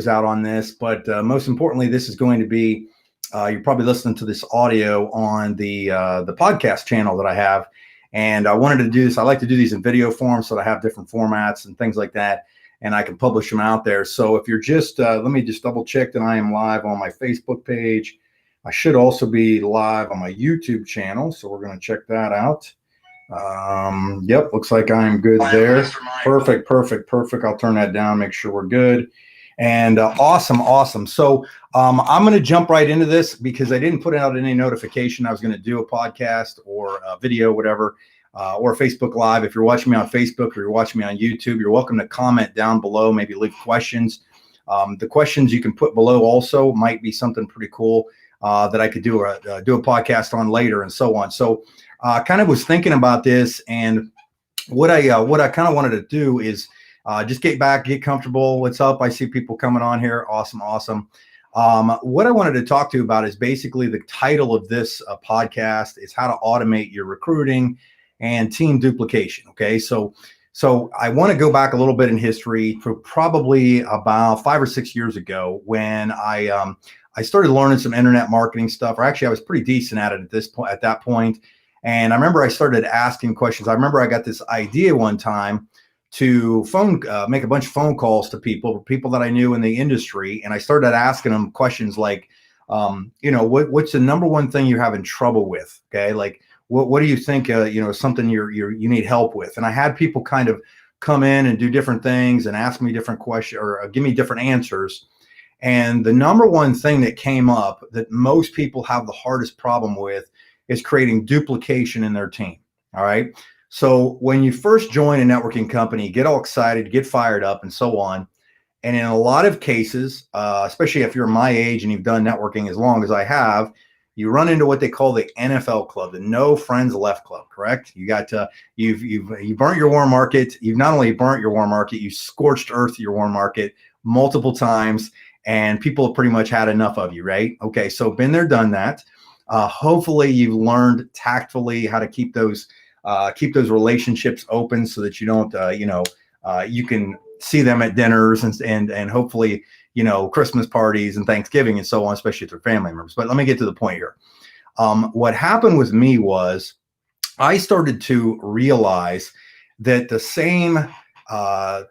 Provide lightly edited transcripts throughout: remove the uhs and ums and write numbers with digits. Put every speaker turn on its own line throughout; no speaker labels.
out on this, but most importantly, this is going to be, you're probably listening to this audio on the podcast channel that I have. And I wanted to do this. I like to do these in video form so that I have different formats and things like that, and I can publish them out there. So if you're just, let me just double check that I am live on my Facebook page. I should also be live on my YouTube channel. So we're going to check that out. Yep, looks like I'm good there. Perfect. I'll turn that down, make sure we're good. And awesome. So I'm going to jump right into this because I didn't put out any notification I was going to do a podcast or a video, whatever, or a Facebook Live. If you're watching me on Facebook or you're watching me on YouTube, you're welcome to comment down below, maybe leave questions. The questions you can put below also might be something pretty cool that I could do a podcast on later and so on. So kind of was thinking about this, and what I kind of wanted to do is just get comfortable. What's up? I see people coming on here. Awesome. What I wanted to talk to you about is basically the title of this podcast is how to automate your recruiting and team duplication. Okay. So I want to go back a little bit in history to probably about 5 or 6 years ago when I started learning some internet marketing stuff, or actually I was pretty decent at it at that point. And I remember I started asking questions. I remember I got this idea one time to make a bunch of phone calls to people that I knew in the industry. And I started asking them questions like, what's the number one thing you're having trouble with? Okay. Like, what do you think, something you need help with? And I had people kind of come in and do different things and ask me different questions or give me different answers. And the number one thing that came up that most people have the hardest problem with is creating duplication in their team. All right. So when you first join a networking company, get all excited, get fired up and so on. And in a lot of cases, especially if you're my age and you've done networking as long as I have, you run into what they call the NFL club, the no friends left club, correct? You got you've burnt your warm market. You've not only burnt your warm market, you scorched earth your warm market multiple times, and people have pretty much had enough of you, right? Okay, so been there, done that. Hopefully you've learned tactfully how to keep those relationships open so that you don't, you can see them at dinners and hopefully, Christmas parties and Thanksgiving and so on, especially if they're family members. But let me get to the point here. What happened with me was I started to realize that the same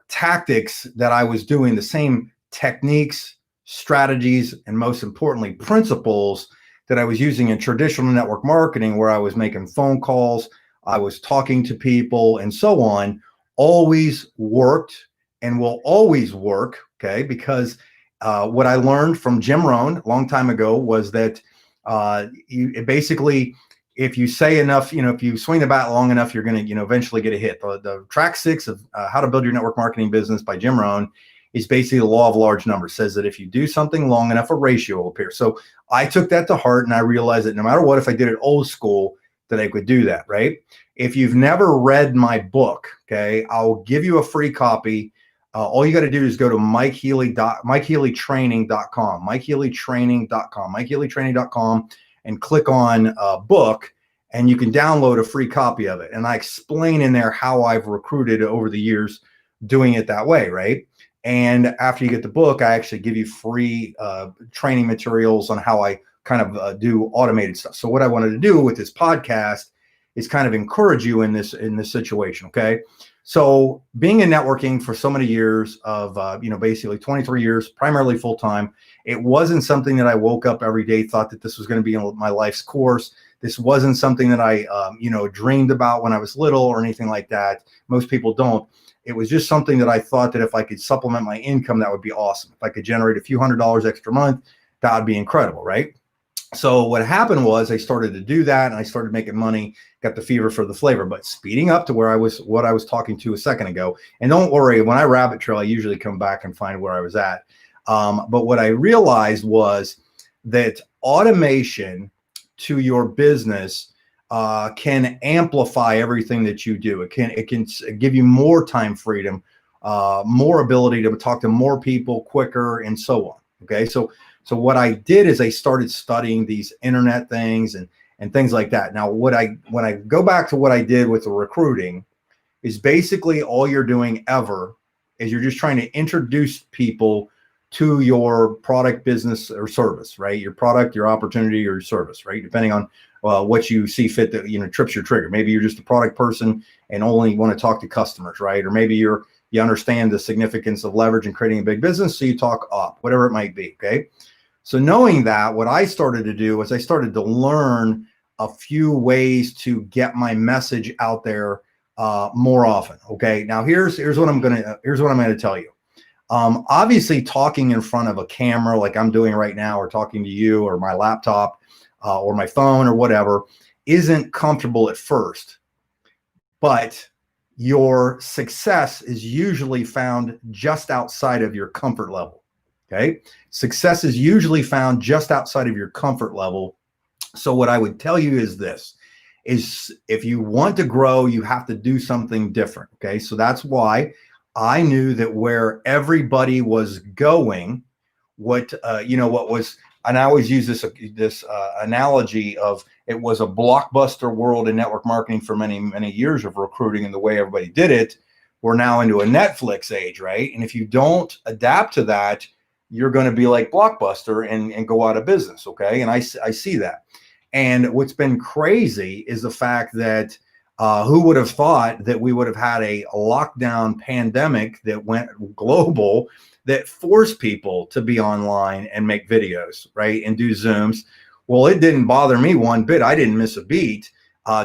tactics that I was doing, the same techniques, strategies, and most importantly, principles that I was using in traditional network marketing, where I was making phone calls, I was talking to people and so on, always worked and will always work. Okay. Because what I learned from Jim Rohn a long time ago was that basically, if you say enough, if you swing the bat long enough, you're going to, eventually get a hit. The track 6 of How to Build Your Network Marketing Business by Jim Rohn is basically the law of large numbers. Says that if you do something long enough, a ratio will appear. So I took that to heart, and I realized that no matter what, if I did it old school, that I could do that, right? If you've never read my book, okay, I'll give you a free copy. All you got to do is go to MikeHealyTraining.com, and click on book, and you can download a free copy of it. And I explain in there how I've recruited over the years doing it that way, right? And after you get the book, I actually give you free training materials on how I kind of do automated stuff. So what I wanted to do with this podcast is kind of encourage you in this situation. Okay. So being in networking for so many years of, basically 23 years, primarily full time, it wasn't something that I woke up every day, thought that this was going to be in my life's course. This wasn't something that I, dreamed about when I was little or anything like that. Most people don't. It was just something that I thought that if I could supplement my income, that would be awesome. If I could generate a few $100s extra a month, that would be incredible, right? So what happened was I started to do that, and I started making money, got the fever for the flavor, but speeding up to what I was talking to a second ago. And don't worry, when I rabbit trail, I usually come back and find where I was at. But what I realized was that automation to your business can amplify everything that you do. It can give you more time freedom, more ability to talk to more people quicker, and so on. Okay, so what I did is I started studying these internet things and things like that. Now, when I go back to what I did with the recruiting, is basically all you're doing ever is you're just trying to introduce people to your product, business, or service, right? Your product, your opportunity, or your service, right? Depending on what you see fit that, trips your trigger. Maybe you're just a product person and only want to talk to customers, right? Or maybe you understand the significance of leverage and creating a big business, so you talk up, whatever it might be, okay? So knowing that, what I started to do was I started to learn a few ways to get my message out there more often. Okay, now here's what I'm gonna tell you. Obviously, talking in front of a camera like I'm doing right now, or talking to you, or my laptop, or my phone, or whatever, isn't comfortable at first, but your success is usually found just outside of your comfort level. Okay, success is usually found just outside of your comfort level. So what I would tell you is this, is if you want to grow, you have to do something different. Okay, so that's why I knew that where everybody was going, what was, and I always use this analogy of, it was a blockbuster world in network marketing for many, many years of recruiting, and the way everybody did it. We're now into a Netflix age, right? And if you don't adapt to that, you're going to be like Blockbuster and go out of business. Okay, and I see that. And what's been crazy is the fact that who would have thought that we would have had a lockdown pandemic that went global, that forced people to be online and make videos, right, and do Zooms. Well, it didn't bother me one bit. I didn't miss a beat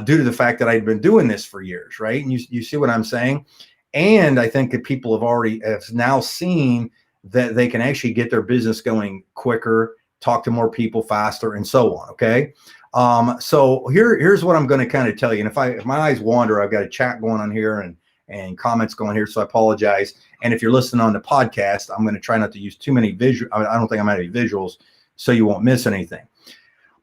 due to the fact that I'd been doing this for years, right? And you see what I'm saying? And I think that people have now seen that they can actually get their business going quicker, talk to more people faster, and so on. Okay. So here's what I'm going to kind of tell you. And if my eyes wander, I've got a chat going on here and comments going here. So I apologize. And if you're listening on the podcast, I'm going to try not to use too many visuals. I don't think I'm going to any visuals, so you won't miss anything.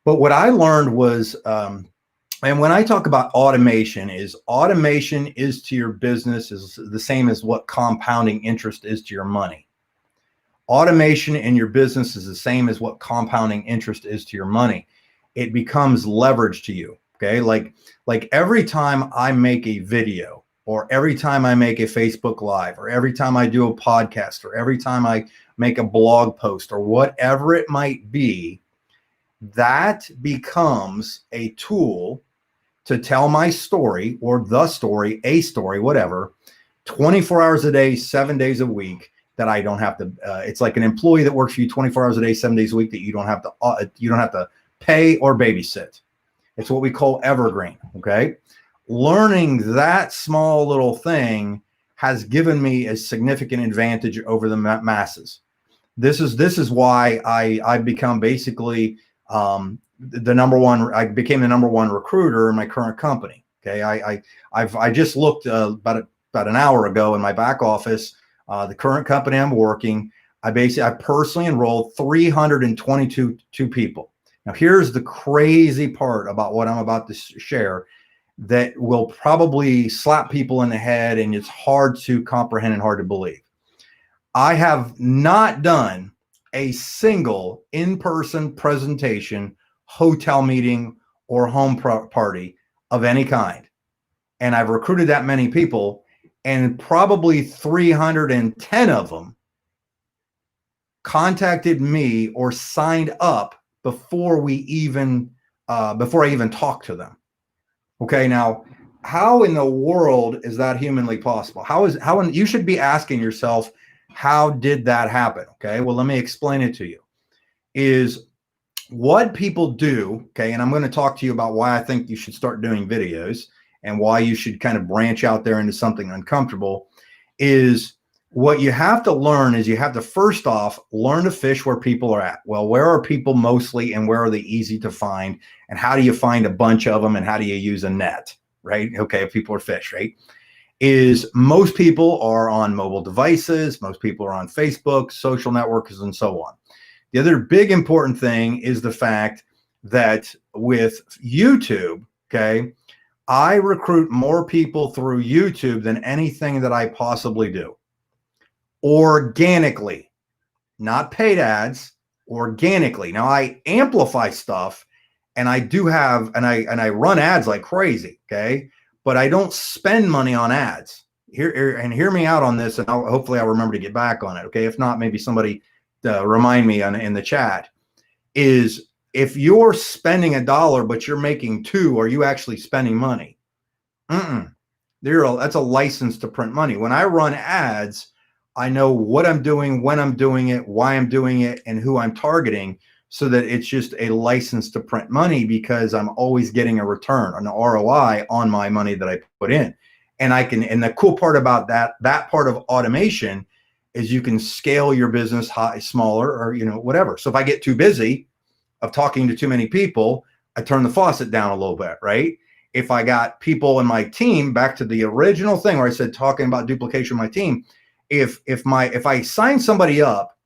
But what I learned was, and when I talk about automation is to your business is the same as what compounding interest is to your money. Automation in your business is the same as what compounding interest is to your money. It becomes leverage to you. Okay. Like every time I make a video, or every time I make a Facebook Live, or every time I do a podcast, or every time I make a blog post, or whatever it might be, that becomes a tool to tell my story, or the story, a story, whatever, 24 hours a day, 7 days a week, that I don't have to, it's like an employee that works for you 24 hours a day, 7 days a week, that you don't have to pay or babysit. It's what we call evergreen. Okay. Learning that small little thing has given me a significant advantage over the masses. This is why I've become basically the number one. I became the number one recruiter in my current company. Okay. I just looked about an hour ago in my back office. The current company I'm working, I personally enrolled 322 people. Now, here's the crazy part about what I'm about to share that will probably slap people in the head, and it's hard to comprehend and hard to believe. I have not done a single in-person presentation, hotel meeting, or home party of any kind. And I've recruited that many people, and probably 310 of them contacted me or signed up before I even talked to them. Okay, now how in the world is that humanly possible? You should be asking yourself, how did that happen? Okay, well, let me explain it to you. Is what people do, okay, and I'm going to talk to you about why I think you should start doing videos and why you should kind of branch out there into something uncomfortable. Is what you have to learn is you have to first off learn to fish where people are at. Well, where are people mostly, and where are they easy to find, and how do you find a bunch of them, and how do you use a net, right? Okay, if people are fish, right? Is most people are on mobile devices, most people are on Facebook, social networks, and so on. The other big important thing is the fact that with YouTube, okay, I recruit more people through YouTube than anything that I possibly do. Organically, not paid ads, organically. Now I amplify stuff, and I do have, and I run ads like crazy. Okay. But I don't spend money on ads. Hear me out on this, and hopefully I'll remember to get back on it. Okay. If not, maybe somebody remind me in the chat, is if you're spending $1 but you're making 2, are you actually spending money? That's a license to print money. When I run ads, I know what I'm doing, when I'm doing it, why I'm doing it, and who I'm targeting, so that it's just a license to print money, because I'm always getting a return, an ROI on my money that I put in. And and the cool part about that part of automation is you can scale your business smaller, or, whatever. So if I get too busy of talking to too many people, I turn the faucet down a little bit, right? If I got people in my team, back to the original thing where I said talking about duplication of my team, if I sign somebody up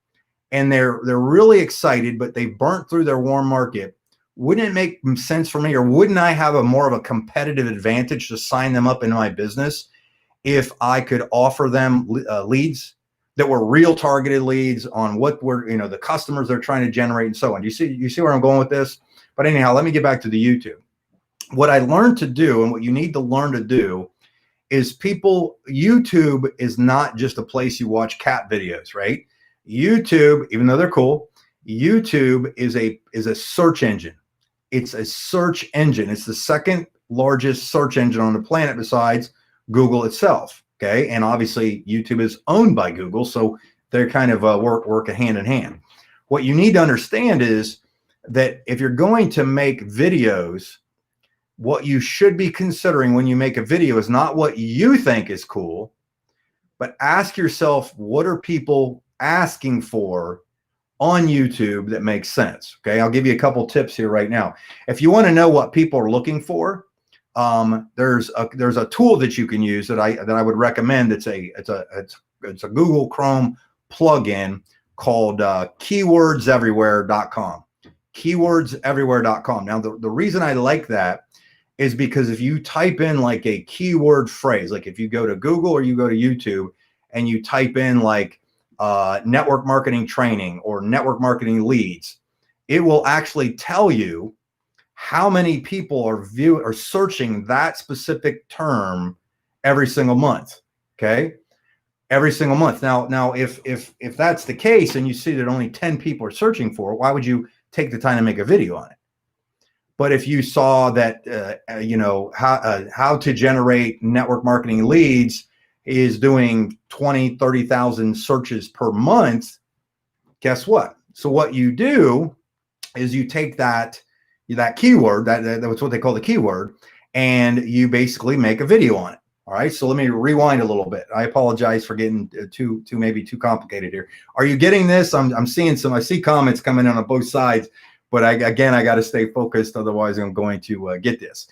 and they're really excited, but they burnt through their warm market, wouldn't it make sense for me, or wouldn't I have more of a competitive advantage to sign them up into my business if I could offer them leads that were real targeted leads on what were, the customers they're trying to generate and so on? You see where I'm going with this? But anyhow, let me get back to the YouTube. What I learned to do, and what you need to learn to do, is YouTube is not just a place you watch cat videos, right? YouTube, even though they're cool, YouTube is a search engine. It's a search engine. It's the second largest search engine on the planet besides Google itself. Okay. And obviously YouTube is owned by Google, so they're kind of work hand in hand. What you need to understand is that if you're going to make videos, what you should be considering when you make a video is not what you think is cool, but ask yourself, what are people asking for on YouTube that makes sense? Okay, I'll give you a couple tips here right now. If you want to know what people are looking for, there's a tool that you can use that I would recommend. It's a Google Chrome plugin called keywordseverywhere.com. Keywordseverywhere.com. Now, the reason I like that is because if you type in like a keyword phrase, like if you go to Google or you go to YouTube and you type in like network marketing training or network marketing leads, it will actually tell you how many people are searching that specific term every single month. Okay, every single month. Now, if that's the case and you see that only 10 people are searching for it, why would you take the time to make a video on it? But if you saw that, how to generate network marketing leads is doing 20, 30,000 searches per month, guess what? So what you do is you take that keyword, that's what they call the keyword, and you basically make a video on it. All right. So let me rewind a little bit. I apologize for getting maybe too complicated here. Are you getting this? I see comments coming in on both sides. But I got to stay focused. Otherwise, I'm going to get this.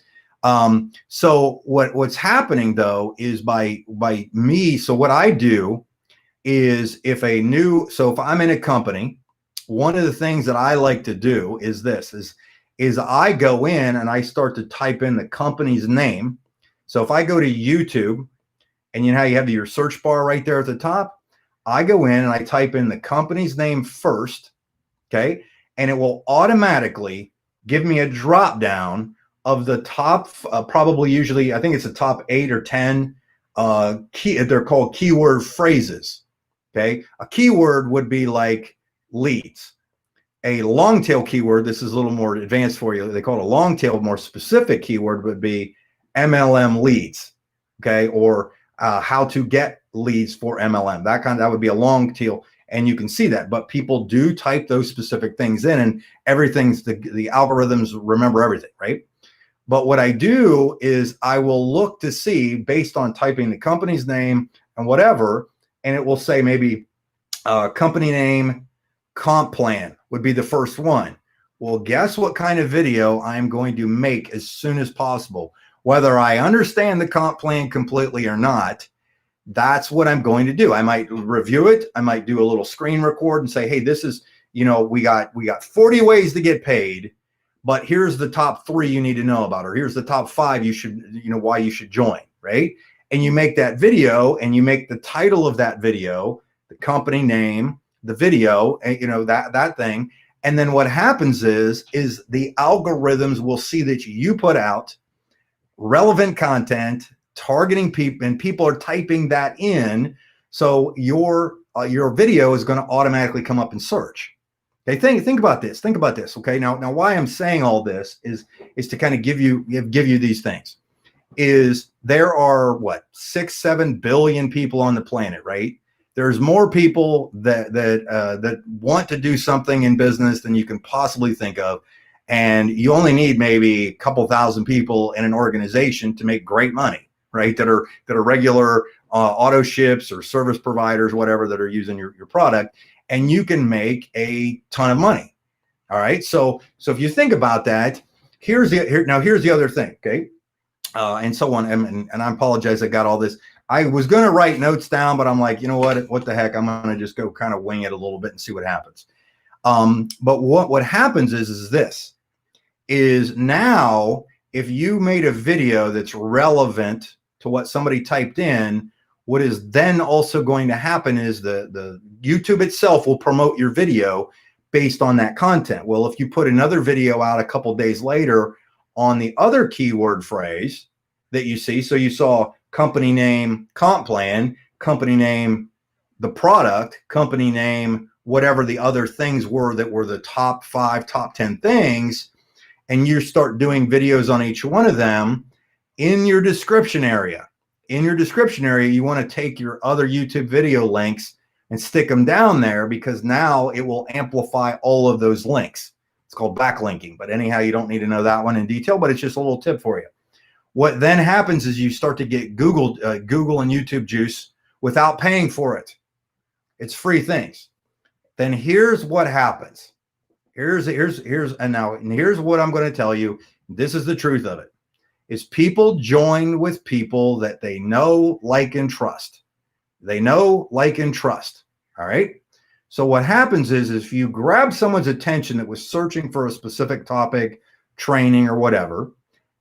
So what's happening though is by me. So what I do is if I'm in a company, one of the things that I like to do is this: is I go in and I start to type in the company's name. So if I go to YouTube, and you know how you have your search bar right there at the top, I go in and I type in the company's name first. Okay. And it will automatically give me a drop down of the top, usually, I think it's the top 8 or 10 they're called keyword phrases. Okay. A keyword would be like leads. A long tail keyword, this is a little more advanced for you. They call it a long tail, more specific keyword would be MLM leads. Okay. Or how to get leads for MLM. That would be a long tail. And you can see that, but people do type those specific things in, and everything's the algorithms remember everything, right? But what I do is I will look to see, based on typing the company's name and whatever, and it will say maybe company name, comp plan would be the first one. Well, guess what kind of video I'm going to make as soon as possible, whether I understand the comp plan completely or not. That's what I'm going to do. I might review it. I might do a little screen record and say, hey, this is, we got 40 ways to get paid, but here's the top 3 you need to know about, or here's the top 5 you should, why you should join, right? And you make that video, and you make the title of that video, the company name, the video, and that thing. And then what happens is the algorithms will see that you put out relevant content, targeting people, and people are typing that in. So your your video is going to automatically come up in search. Okay, think about this. Think about this. Okay, now why I'm saying all this is to kind of give you these things. Is there are what 6-7 billion people on the planet, right? There's more people that want to do something in business than you can possibly think of, and you only need maybe a couple thousand people in an organization to make great money, right? That are regular auto ships or service providers, whatever, that are using your product, and you can make a ton of money. All right, so if you think about that, here's the other thing, okay? And so on, and I apologize, I got all this. I was going to write notes down, but I'm like, you know what the heck? I'm going to just go kind of wing it a little bit and see what happens. But what happens is this, is now if you made a video that's relevant to what somebody typed in, what is then also going to happen is the YouTube itself will promote your video based on that content. Well, if you put another video out a couple days later on the other keyword phrase that you see, so you saw company name, comp plan, company name, the product, company name, whatever the other things were that were the top 5, top 10 things, and you start doing videos on each one of them, in your description area, you want to take your other YouTube video links and stick them down there, because now it will amplify all of those links. It's called backlinking, but anyhow, you don't need to know that one in detail, but it's just a little tip for you. What then happens is you start to get Google and YouTube juice without paying for it. It's free things. Then here's what happens. Here's what I'm going to tell you. This is the truth of it. Is people join with people that they know, like, and trust. They know, like, and trust. All right. So what happens is if you grab someone's attention that was searching for a specific topic, training, or whatever,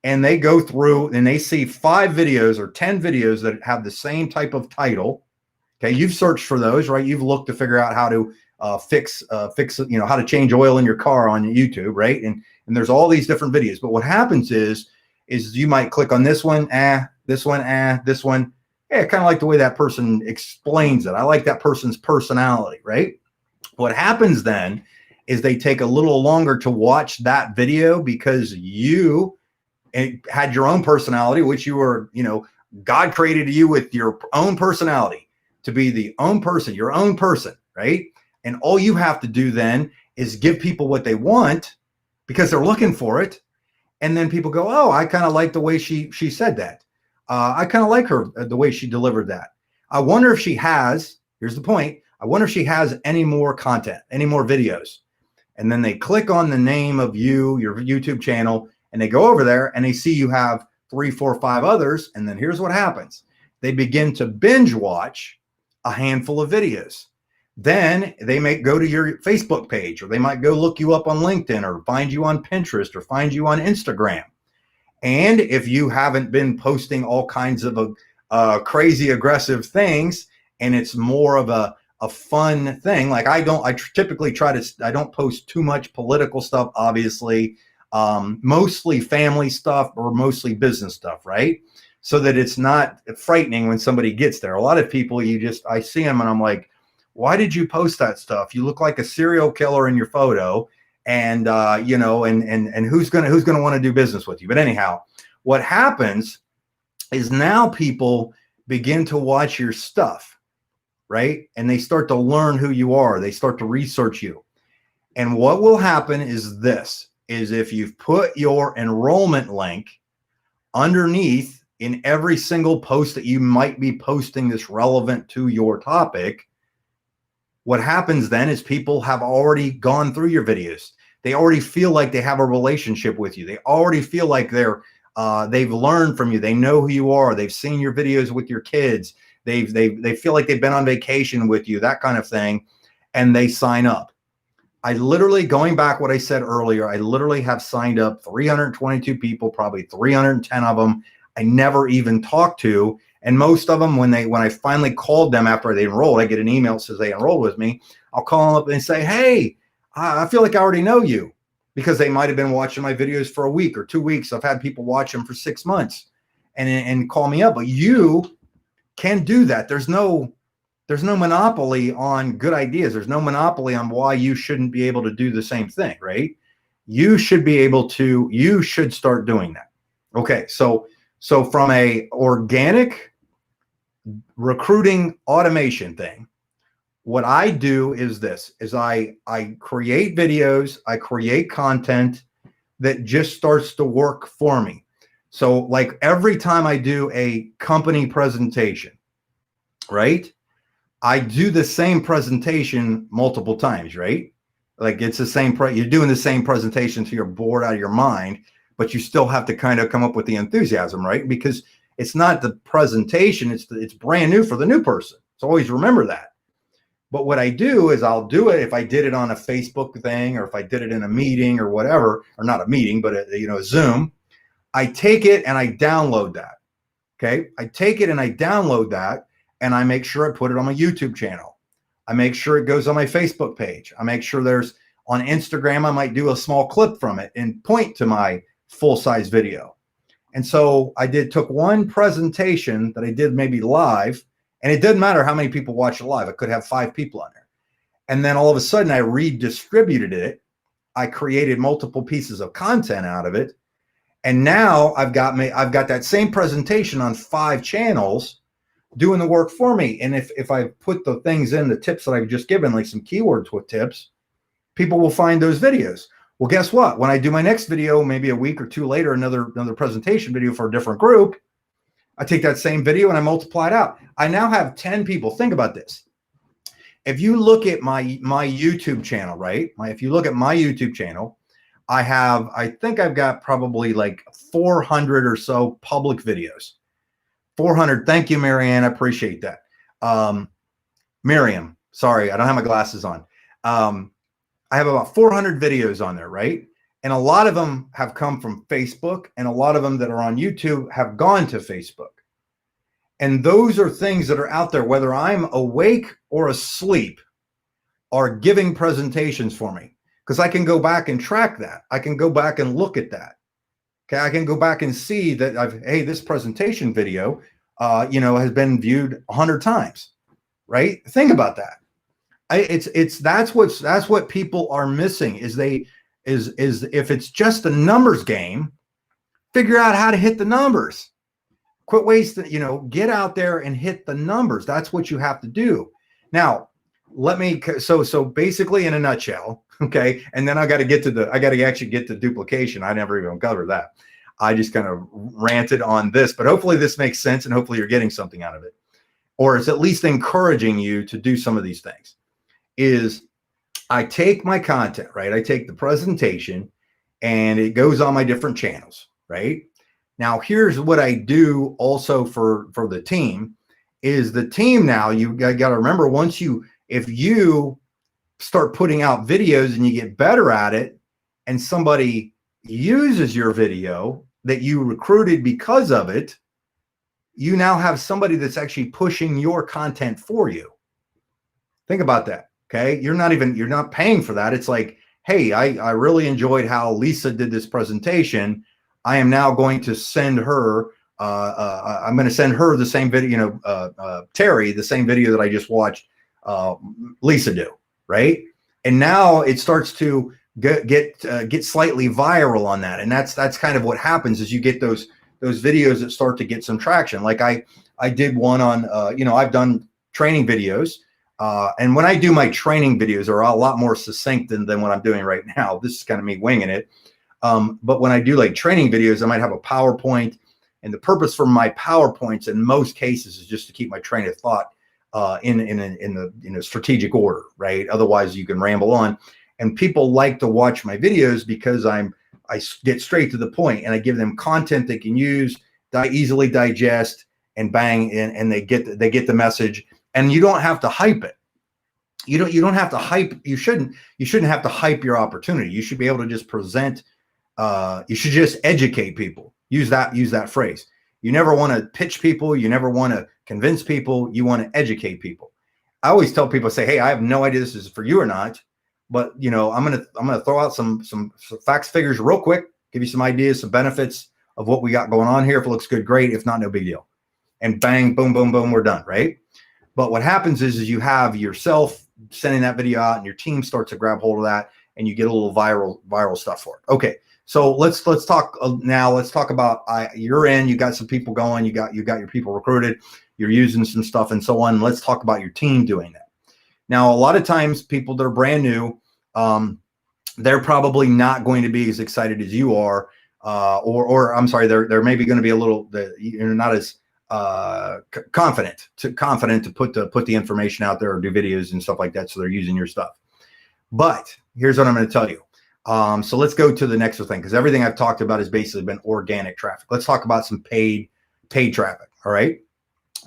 and they go through and they see 5 videos or 10 videos that have the same type of title. Okay, you've searched for those, right? You've looked to figure out how to fix, how to change oil in your car on YouTube, right? And there's all these different videos. But what happens is you might click on this one, this one, this one. Yeah, kind of like the way that person explains it. I like that person's personality, right? What happens then is they take a little longer to watch that video because you had your own personality, which you were, God created you with your own personality to be the own person, your own person, right? And all you have to do then is give people what they want because they're looking for it. And then people go, oh, I kind of like the way she said that. I kind of like her, the way she delivered that. I wonder if she has, here's the point, I wonder if she has any more content, any more videos. And then they click on the name of your YouTube channel, and they go over there and they see you have 3, 4, 5 others. And then here's what happens. They begin to binge watch a handful of videos. Then they may go to your Facebook page, or they might go look you up on LinkedIn, or find you on Pinterest, or find you on Instagram. And if you haven't been posting all kinds of crazy aggressive things, and it's more of a fun thing, like I typically I don't post too much political stuff, obviously, mostly family stuff or mostly business stuff, right? So that it's not frightening when somebody gets there. A lot of people, I see them and I'm like, why did you post that stuff? You look like a serial killer in your photo. And and who's gonna want to do business with you? But anyhow, what happens is now people begin to watch your stuff, right? And they start to learn who you are. They start to research you. And what will happen is this: is if you've put your enrollment link underneath in every single post that you might be posting that's relevant to your topic, what happens then is people have already gone through your videos. They already feel like they have a relationship with you. They already feel like they've learned from you. They know who you are. They've seen your videos with your kids. They feel like they've been on vacation with you, that kind of thing, and they sign up. I literally, going back what I said earlier, I literally have signed up 322 people, probably 310 of them I never even talked to. And most of them, when I finally called them after they enrolled, I get an email that says they enrolled with me. I'll call them up and say, hey, I feel like I already know you, because they might have been watching my videos for a week or 2 weeks. I've had people watch them for 6 months and call me up. But you can do that. There's no there's no monopoly on good ideas. There's no monopoly on why you shouldn't be able to do the same thing, right? You should be able to, you should start doing that. Okay. So from a organic recruiting automation thing, what I do is this, is I create videos, I create content that just starts to work for me. So like every time I do a company presentation, right? I do the same presentation multiple times, right? Like it's the same, you're doing the same presentation till you're bored out of your mind, but you still have to kind of come up with the enthusiasm, right? Because it's not the presentation, it's brand new for the new person. So always remember that. But what I do is I'll do it if I did it on a Facebook thing, or if I did it in a meeting or whatever, or not a meeting, but a Zoom. I take it and I download that. Okay. I take it and I download that, and I make sure I put it on my YouTube channel. I make sure it goes on my Facebook page. I make sure there's on Instagram, I might do a small clip from it and point to my full-size video. And so I took one presentation that I did maybe live, and it didn't matter how many people watched it live. I could have 5 people on there. And then all of a sudden I redistributed it. I created multiple pieces of content out of it. And now I've got that same presentation on 5 channels doing the work for me. And if I put the things in, the tips that I've just given, like some keywords with tips, people will find those videos. Well, guess what? When I do my next video, maybe a week or 2 later, another presentation video for a different group, I take that same video and I multiply it out. I now have 10 people. Think about this. If you look at my YouTube channel, right? If you look at my YouTube channel, I think I've got probably like 400 or so public videos. 400. Thank you, Marianne. I appreciate that. Miriam, sorry, I don't have my glasses on. I have about 400 videos on there, right? And a lot of them have come from Facebook, and a lot of them that are on YouTube have gone to Facebook. And those are things that are out there, whether I'm awake or asleep, are giving presentations for me, because I can go back and track that. I can go back and look at that. Okay, I can go back and see that hey, this presentation video, has been viewed 100 times, right? Think about that. That's what people are missing is if it's just a numbers game, figure out how to hit the numbers. Quit wasting, get out there and hit the numbers. That's what you have to do. Now, so basically in a nutshell, okay, and then I got to actually get to duplication. I never even covered that. I just kind of ranted on this, but hopefully this makes sense, and hopefully you're getting something out of it, or it's at least encouraging you to do some of these things. Is I take my content, right? I take the presentation and it goes on my different channels, right? Now, here's what I do also for the team is the team. Now you got to remember, if you start putting out videos and you get better at it, and somebody uses your video that you recruited because of it, you now have somebody that's actually pushing your content for you. Think about that. Okay. You're not paying for that. It's like, hey, I really enjoyed how Lisa did this presentation. I am now going to send her, I'm going to send her the same video, Terry, the same video that I just watched Lisa do. Right. And now it starts to get slightly viral on that. And that's kind of what happens is you get those videos that start to get some traction. Like I did one on, I've done training videos. And when I do my training videos, they're a lot more succinct than what I'm doing right now. This is kind of me winging it. But when I do like training videos, I might have a PowerPoint, and the purpose for my PowerPoints in most cases is just to keep my train of thought in a strategic order, right? Otherwise you can ramble on. And people like to watch my videos because I get straight to the point, and I give them content they can use, easily digest, and bang, and they get the message. And you don't have to hype it. You don't have to hype. You shouldn't have to hype your opportunity. You should be able to just present. You should just educate people. Use that phrase. You never want to pitch people. You never want to convince people. You want to educate people. I always tell people, say, hey, I have no idea this is for you or not, but I'm gonna throw out some facts, figures real quick, give you some ideas, some benefits of what we got going on here. If it looks good, great. If not, no big deal. And bang, boom, boom, boom, we're done, right? But what happens is you have yourself sending that video out and your team starts to grab hold of that and you get a little viral stuff for it. Okay. So let's talk now. Let's talk about you're in. You got some people going. You got your people recruited. You're using some stuff and so on. Let's talk about your team doing that. Now, a lot of times, people that are brand new, they're probably not going to be as excited as you are, or I'm sorry, they're maybe going to be a little, you're not as confident to put the information out there or do videos and stuff like that. So they're using your stuff. But here's what I'm going to tell you. So let's go to the next thing, because everything I've talked about has basically been organic traffic. Let's talk about some paid traffic. All right.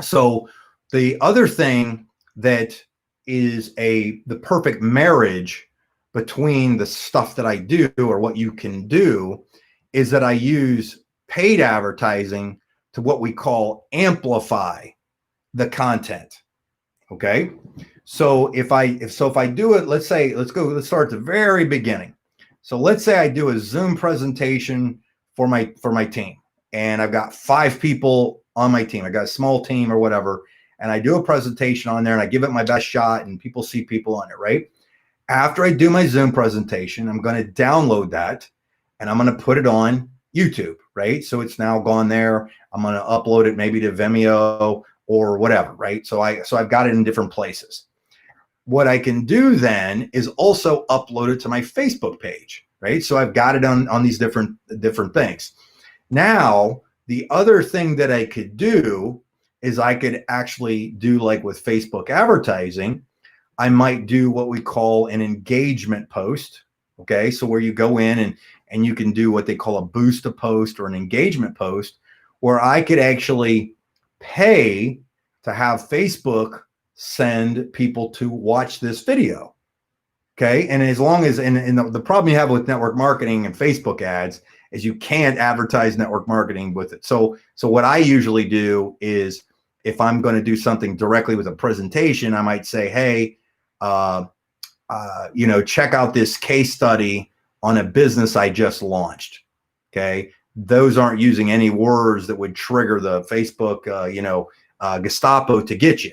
So the other thing that is the perfect marriage between the stuff that I do or what you can do is that I use paid advertising to what we call amplify the content. Okay. So if I do it, let's start at the very beginning. So let's say I do a Zoom presentation for my team, and I've got 5 people on my team. I got a small team or whatever, and I do a presentation on there and I give it my best shot and people see people on it, right? After I do my Zoom presentation, I'm going to download that and I'm going to put it on YouTube, right? So it's now gone there. I'm going to upload it maybe to Vimeo or whatever, right? So I've got it in different places. What I can do then is also upload it to my Facebook page, right? So I've got it on these different things. Now, the other thing that I could do is I could actually do, like with Facebook advertising, I might do what we call an engagement post. Okay. So where you go in and you can do what they call a boost a post or an engagement post, where I could actually pay to have Facebook send people to watch this video. Okay. And as long as, and the problem you have with network marketing and Facebook ads is you can't advertise network marketing with it. So what I usually do is, if I'm going to do something directly with a presentation, I might say, hey, check out this case study on a business I just launched. Okay. Those aren't using any words that would trigger the Facebook, Gestapo to get you.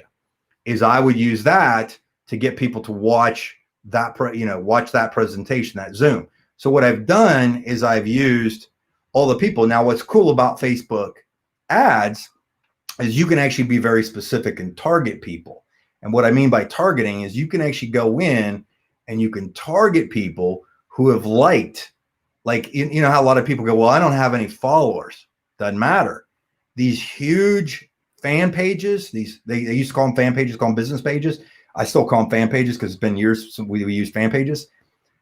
Is I would use that to get people to watch that, watch that presentation, that Zoom. So what I've done is I've used all the people. Now, what's cool about Facebook ads is you can actually be very specific and target people. And what I mean by targeting is you can actually go in and you can target people who have liked, like, you know how a lot of people go, well, I don't have any followers. Doesn't matter. These huge fan pages, they used to call them fan pages, call them business pages. I still call them fan pages because it's been years since we used fan pages.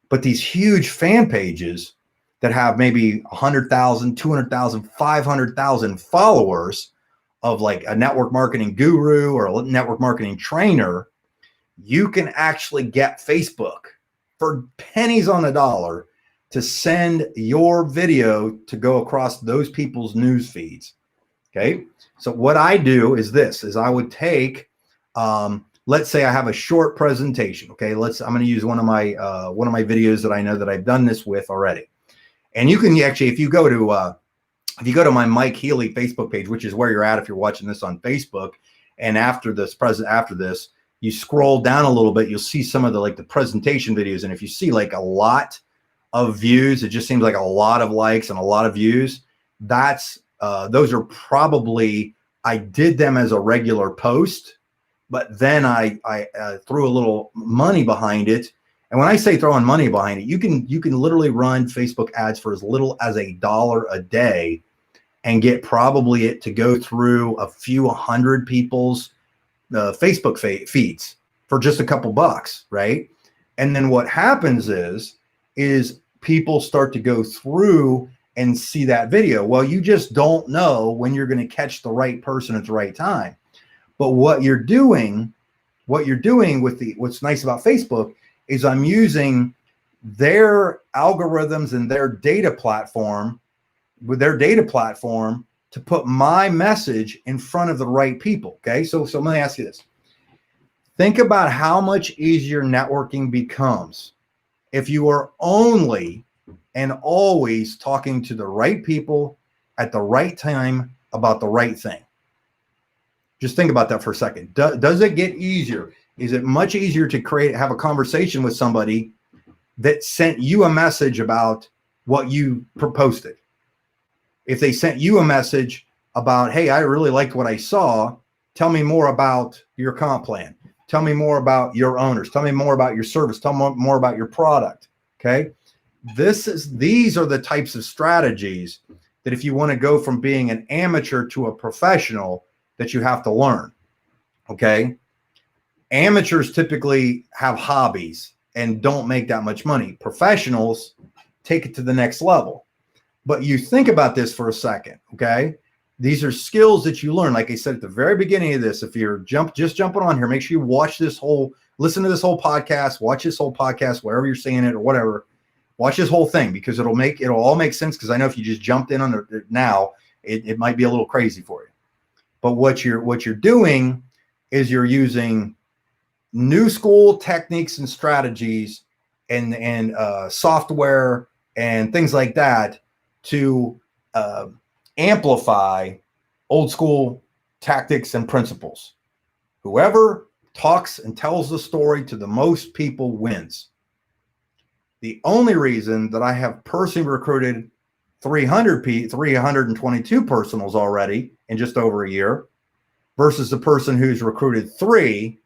But these huge fan pages that have maybe 100,000, 200,000, 500,000 followers of like a network marketing guru or a network marketing trainer, you can actually get Facebook for pennies on the dollar to send your video to go across those people's news feeds. Okay. So what I do is I would take, let's say I have a short presentation. Okay. I'm going to use one of my videos that I know that I've done this with already. And you can actually, if you go to my Mike Healy Facebook page, which is where you're at if you're watching this on Facebook, and after this, you scroll down a little bit, you'll see some of the presentation videos. And if you see like a lot of views, it just seems like a lot of likes and a lot of views. Those are probably, I did them as a regular post, but then I threw a little money behind it. And when I say throwing money behind it, you can literally run Facebook ads for as little as $1 a day and get probably it to go through a few hundred people's Facebook feeds for just a couple bucks, right? And then what happens is people start to go through and see that video. Well, you just don't know when you're going to catch the right person at the right time. But what you're doing with what's nice about Facebook is I'm using their algorithms and their data platform to put my message in front of the right people. Okay. So let me ask you this. Think about how much easier networking becomes if you are only and always talking to the right people at the right time about the right thing. Just think about that for a second. Does it get easier? Is it much easier to have a conversation with somebody that sent you a message about what you posted? If they sent you a message about, hey, I really liked what I saw, tell me more about your comp plan. Tell me more about your owners. Tell me more about your service. Tell me more about your product. Okay. These are the types of strategies that if you want to go from being an amateur to a professional, that you have to learn. Okay. Amateurs typically have hobbies and don't make that much money. Professionals take it to the next level. But you think about this for a second. Okay. These are skills that you learn. Like I said at the very beginning of this, if you're just jumping on here, make sure you listen to this whole podcast, watch this whole podcast, wherever you're seeing it or whatever. Watch this whole thing, because it'll all make sense. Because I know if you just jumped in on it now, it might be a little crazy for you. But what you're doing is you're using new school techniques and strategies and software and things like that to amplify old school tactics and principles. Whoever talks and tells the story to the most people wins. The only reason that I have personally recruited 322 personals already in just over a year versus the person who's recruited 3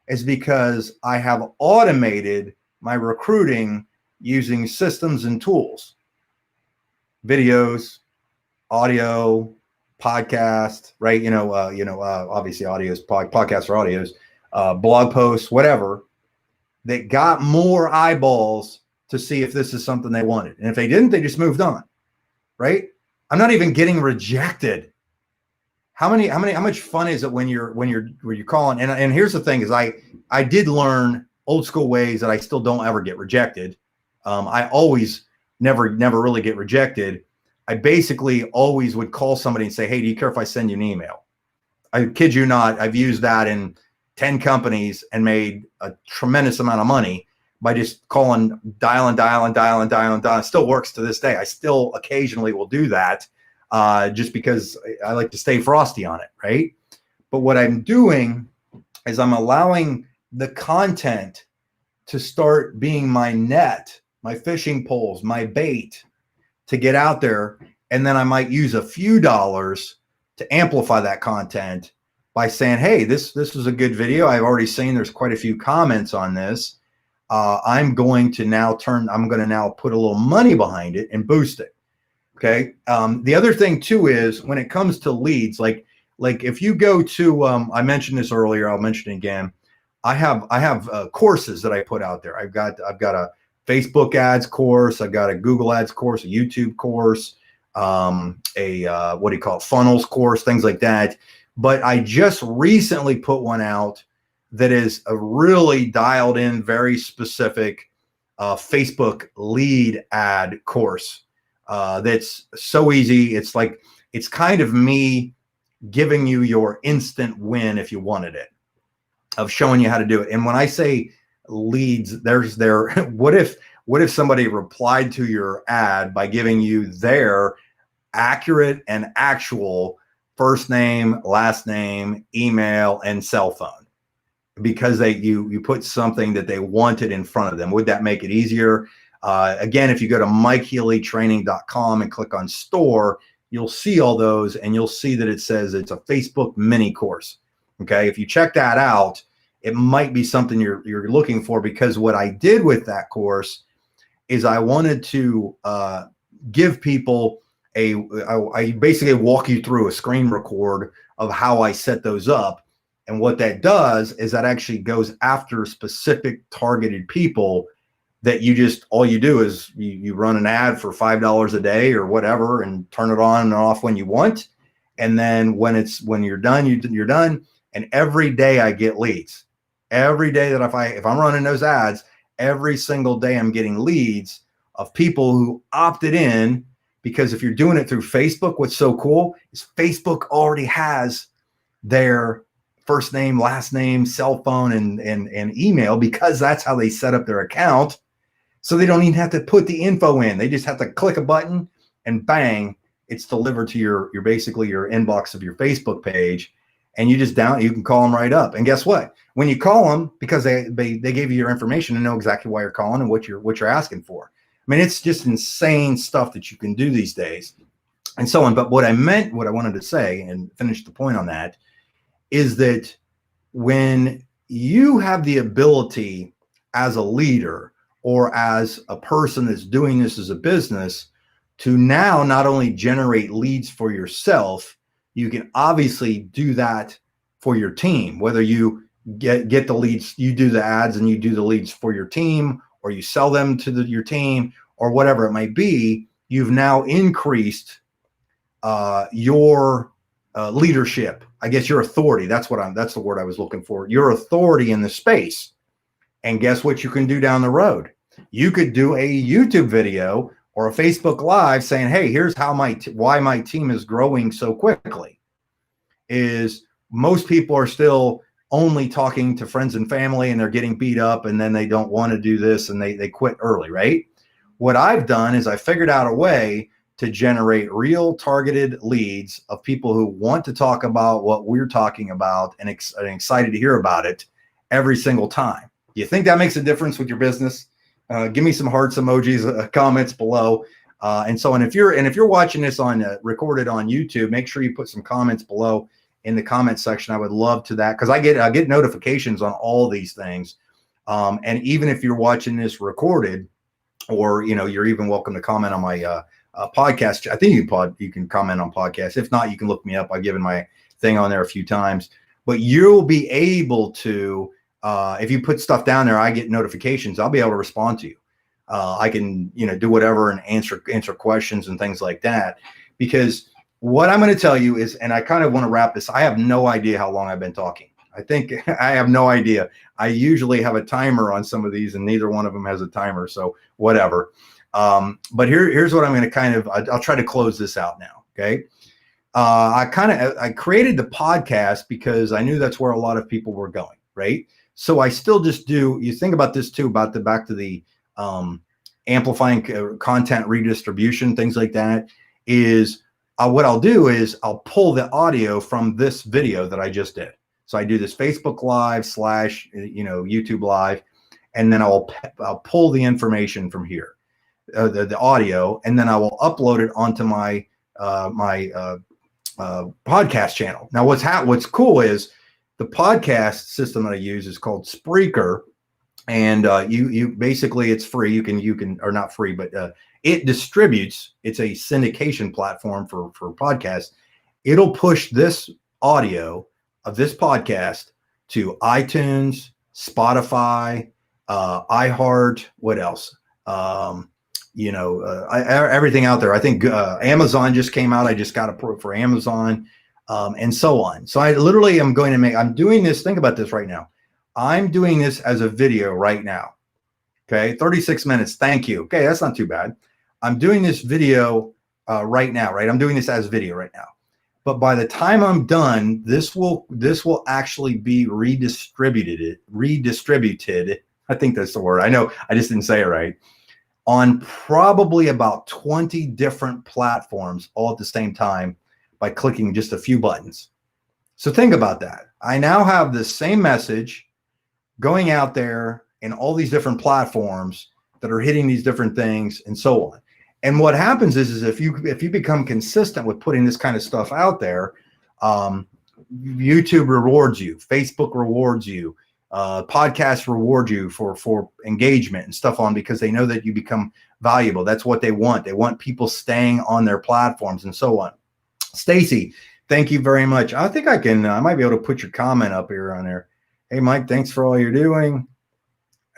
is because I have automated my recruiting using systems and tools, videos, audio, podcast, right? Obviously audios, podcasts or audios, blog posts, whatever, that got more eyeballs to see if this is something they wanted. And if they didn't, they just moved on, right? I'm not even getting rejected. How much fun is it when you're calling? And here's the thing is I did learn old school ways that I still don't ever get rejected. I always never really get rejected. I basically always would call somebody and say, hey, do you care if I send you an email? I kid you not. I've used that in 10 companies and made a tremendous amount of money by just dialing. It still works to this day. I still occasionally will do that just because I like to stay frosty on it, right? But what I'm doing is I'm allowing the content to start being my net, my fishing poles, my bait to get out there. And then I might use a few dollars to amplify that content by saying, hey, this was a good video. I've already seen there's quite a few comments on this. I'm going to now put a little money behind it and boost it. Okay. The other thing too is when it comes to leads, like if you go to, I mentioned this earlier, I'll mention it again. I have courses that I put out there. I've got a Facebook ads course. I've got a Google ads course, a YouTube course, funnels course, things like that. But I just recently put one out that is a really dialed in, very specific Facebook lead ad course. That's so easy. It's kind of me giving you your instant win if you wanted it, of showing you how to do it. And when I say leads, what if somebody replied to your ad by giving you their accurate and actual first name, last name, email, and cell phone, because you put something that they wanted in front of them? Would that make it easier? Again, if you go to MikeHealyTraining.com and click on store, you'll see all those, and you'll see that it says it's a Facebook mini course. Okay. If you check that out, it might be something you're looking for, because what I did with that course is I wanted to give people I basically walk you through a screen record of how I set those up. And what that does is that actually goes after specific targeted people that all you do is you run an ad for $5 a day or whatever and turn it on and off when you want. And then when you're done, you're done. And every day I get leads. Every day that if I'm running those ads, every single day I'm getting leads of people who opted in, because if you're doing it through Facebook, what's so cool is Facebook already has their first name, last name, cell phone, and email, because that's how they set up their account. So they don't even have to put the info in. They just have to click a button and bang, it's delivered to your basically your inbox of your Facebook page. and you can call them right up. And guess what? When you call them, because they gave you your information and know exactly why you're calling and what you're asking for. I mean, it's just insane stuff that you can do these days and so on. But what I wanted to say and finish the point on that is that when you have the ability as a leader or as a person that's doing this as a business to now not only generate leads for yourself, you can obviously do that for your team, whether you get the leads, you do the ads and you do the leads for your team, or you sell them to your team, or whatever it might be. You've now increased your leadership, I guess your authority. That's the word I was looking for. Your authority in the space. And guess what you can do down the road? You could do a YouTube video or a Facebook Live saying, hey, here's how why my team is growing so quickly. Is most people are still only talking to friends and family, and they're getting beat up, and then they don't want to do this, and they quit early, right? What I've done is I figured out a way to generate real targeted leads of people who want to talk about what we're talking about and excited to hear about it every single time. Do you think that makes a difference with your business? Give me some hearts emojis, comments below, and so on. If you're watching this on recorded on YouTube, make sure you put some comments below in the comment section. I would love to that, because I get notifications on all these things. And even if you're watching this recorded, or you're even welcome to comment on my podcast. I think you can comment on podcasts. If not, you can look me up. I've given my thing on there a few times. But you'll be able to, if you put stuff down there, I get notifications. I'll be able to respond to you. I can do whatever and answer questions and things like that. Because what I'm going to tell you is, and I kind of want to wrap this, I have no idea how long I've been talking. I think I have no idea. I usually have a timer on some of these, and neither one of them has a timer. So whatever. But here's what I'm going to I'll try to close this out now. Okay. I created the podcast because I knew that's where a lot of people were going. Right. So I still just do, you think about this too, about back to the amplifying content redistribution, things like that, is what I'll do is I'll pull the audio from this video that I just did. So I do this Facebook Live / YouTube Live, and then I'll pull the information from here, the audio, and then I will upload it onto my podcast channel. Now, what's cool is the podcast system that I use is called Spreaker, and you basically, it's free. You can or not free, but it distributes. It's a syndication platform for podcasts. It'll push this audio of this podcast to iTunes, Spotify, iHeart, what else? Everything out there. I think Amazon just came out. I just got approved for Amazon, and so on. So I literally am I'm doing this. Think about this right now. I'm doing this as a video right now. Okay. 36 minutes. Thank you. Okay. That's not too bad. I'm doing this video right now, right? I'm doing this as video right now. But by the time I'm done, this will actually be redistributed. I think that's the word. I know I just didn't say it right. On probably about 20 different platforms all at the same time by clicking just a few buttons. So think about that. I now have the same message going out there in all these different platforms that are hitting these different things and so on. And what happens is if you become consistent with putting this kind of stuff out there, YouTube rewards you, Facebook rewards you, podcasts reward you for engagement and stuff on, because they know that you become valuable. That's what they want. They want people staying on their platforms and so on. Stacy, thank you very much. I think I might be able to put your comment up here on there. Hey, Mike, thanks for all you're doing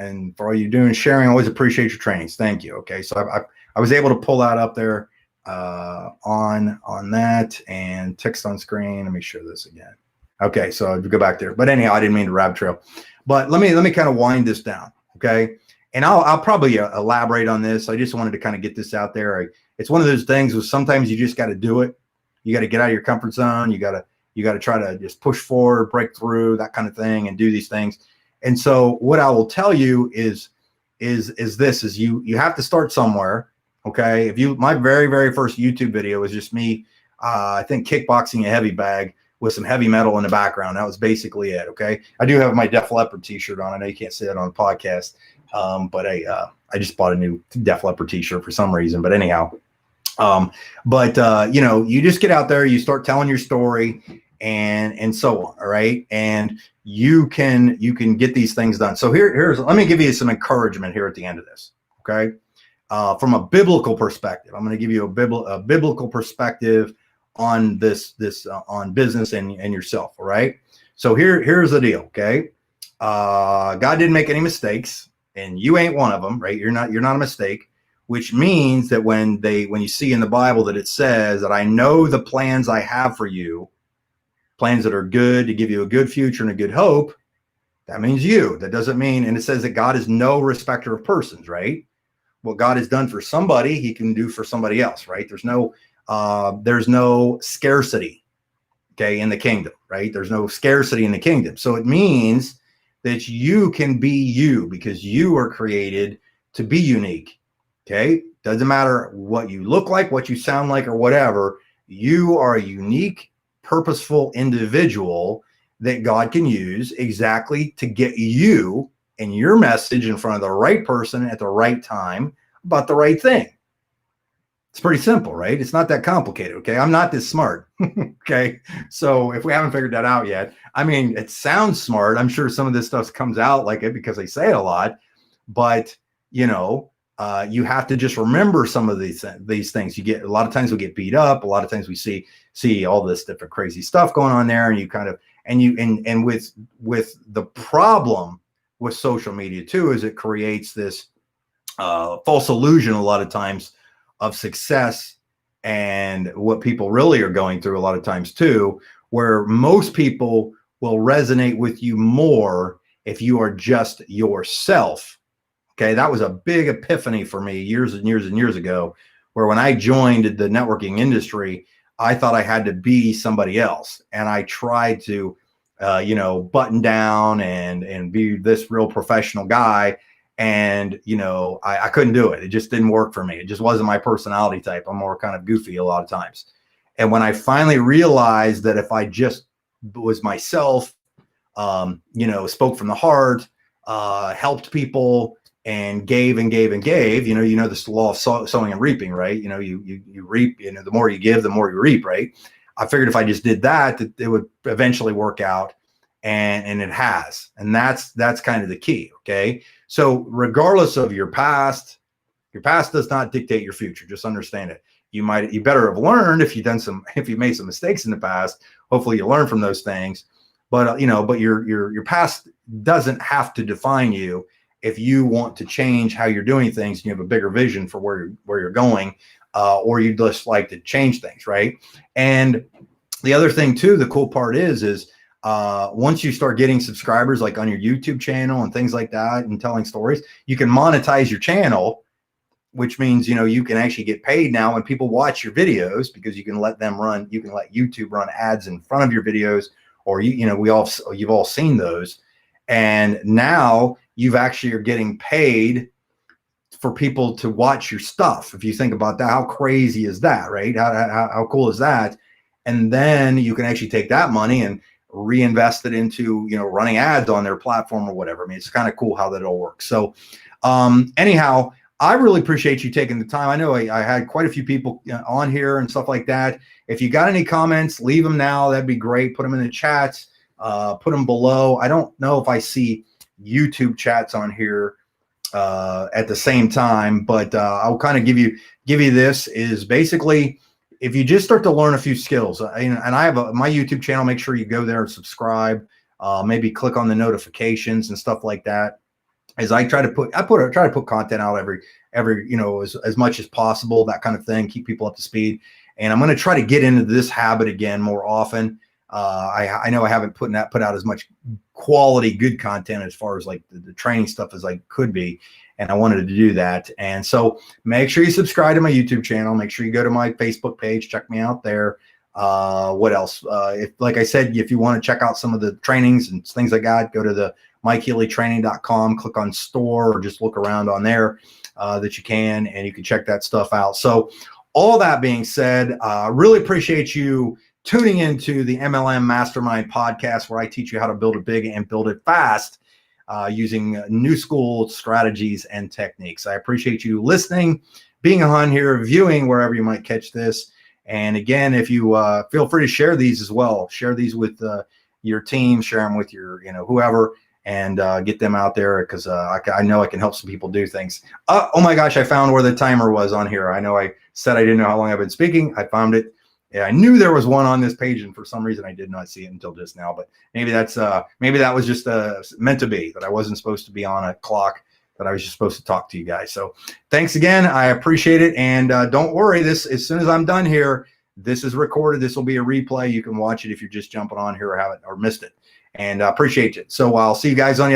and for all you're doing, sharing. I always appreciate your trainings. Thank you. Okay, so I was able to pull that up there on that, and text on screen. Let me show this again. Okay, so I'll go back there. But anyhow, I didn't mean to rabbit trail. But let me kind of wind this down, okay? And I'll probably elaborate on this. I just wanted to kind of get this out there. It's one of those things where sometimes you just got to do it. You got to get out of your comfort zone. You got to try to just push forward, break through, that kind of thing, and do these things. And so what I will tell you is you have to start somewhere. Okay. My very, very first YouTube video was just me, I think kickboxing a heavy bag with some heavy metal in the background. That was basically it. Okay. I do have my Def Leppard t-shirt on. I know you can't see that on the podcast. But I just bought a new Def Leppard t-shirt for some reason, but anyhow, you know, you just get out there, you start telling your story and so on. All right. And you can get these things done. So let me give you some encouragement here at the end of this. Okay. From a biblical perspective, I'm going to give you a biblical perspective on this on business and yourself. All right. So here's the deal. Okay. God didn't make any mistakes, and you ain't one of them, right? You're not a mistake, which means that when you see in the Bible that it says that I know the plans I have for you, plans that are good to give you a good future and a good hope, that means you. That doesn't mean, and it says that God is no respecter of persons, right? What God has done for somebody, he can do for somebody else, right? There's no scarcity, okay, in the kingdom, right? There's no scarcity in the kingdom. So it means that you can be you because you are created to be unique, okay? Doesn't matter what you look like, what you sound like, or whatever. You are a unique, purposeful individual that God can use exactly to get you and your message in front of the right person at the right time about the right thing. It's pretty simple, right? It's not that complicated, okay? I'm not this smart, okay? So if we haven't figured that out yet, I mean, it sounds smart. I'm sure some of this stuff comes out like it because they say it a lot, but you know, you have to just remember some of these things. You get a lot of times we get beat up. A lot of times we see all this different crazy stuff going on there, and you kind of and with the problem with social media too is it creates this false illusion a lot of times of success and what people really are going through a lot of times too, where most people will resonate with you more if you are just yourself. Okay, that was a big epiphany for me years and years and years ago, where when I joined the networking industry, I thought I had to be somebody else. And I tried to, button down and be this real professional guy. And, I couldn't do it. It just didn't work for me. It just wasn't my personality type. I'm more kind of goofy a lot of times. And when I finally realized that if I just was myself, spoke from the heart, helped people, and gave and gave and gave, this law of sowing and reaping, right? You reap, the more you give, the more you reap, right? I figured if I just did that it would eventually work out, and it has. And that's kind of the key, okay? So regardless of your past does not dictate your future. Just understand it. You better have learned if you made some mistakes in the past. Hopefully you learn from those things, but your past doesn't have to define you. If you want to change how you're doing things, and you have a bigger vision for where you're going, or you just like to change things, right? And the other thing too, the cool part is once you start getting subscribers, like on your YouTube channel and things like that, and telling stories, you can monetize your channel, which means you can actually get paid now when people watch your videos, because you can let YouTube run ads in front of your videos, or you've all seen those, and now you've actually are getting paid for people to watch your stuff. If you think about that, how crazy is that, right? How cool is that? And then you can actually take that money and reinvest it into, running ads on their platform or whatever. I mean, it's kind of cool how that all works. So anyhow, I really appreciate you taking the time. I know I had quite a few people on here and stuff like that. If you got any comments, leave them now. That'd be great. Put them in the chats, put them below. I don't know if I see YouTube chats on here at the same time, but I'll kind of give you this is basically, if you just start to learn a few skills, and I have my YouTube channel, make sure you go there and subscribe, maybe click on the notifications and stuff like that, as I try to put content out every as much as possible, that kind of thing, keep people up to speed. And I'm going to try to get into this habit again more often. I know I haven't put out as much quality good content as far as like the training stuff as I could be, and I wanted to do that. And so make sure you subscribe to my YouTube channel. Make sure you go to my Facebook page, check me out there. What else? Like I said, if you want to check out some of the trainings and things I got, go to the MikeHealyTraining.com, click on store, or just look around on there that you can, and you can check that stuff out. So all that being said, really appreciate you tuning into the MLM Mastermind Podcast, where I teach you how to build it big and build it fast using new school strategies and techniques. I appreciate you listening, being on here, viewing wherever you might catch this. And again, if you feel free to share these as well, share these with your team, share them with your, whoever, and get them out there, because I know I can help some people do things. Oh my gosh, I found where the timer was on here. I know I said I didn't know how long I've been speaking. I found it. Yeah, I knew there was one on this page, and for some reason I did not see it until just now. But maybe that was just meant to be, that I wasn't supposed to be on a clock, that I was just supposed to talk to you guys. So thanks again. I appreciate it. And don't worry, this, as soon as I'm done here, this is recorded. This will be a replay. You can watch it if you're just jumping on here or haven't or missed it. And I appreciate it. So I'll see you guys on the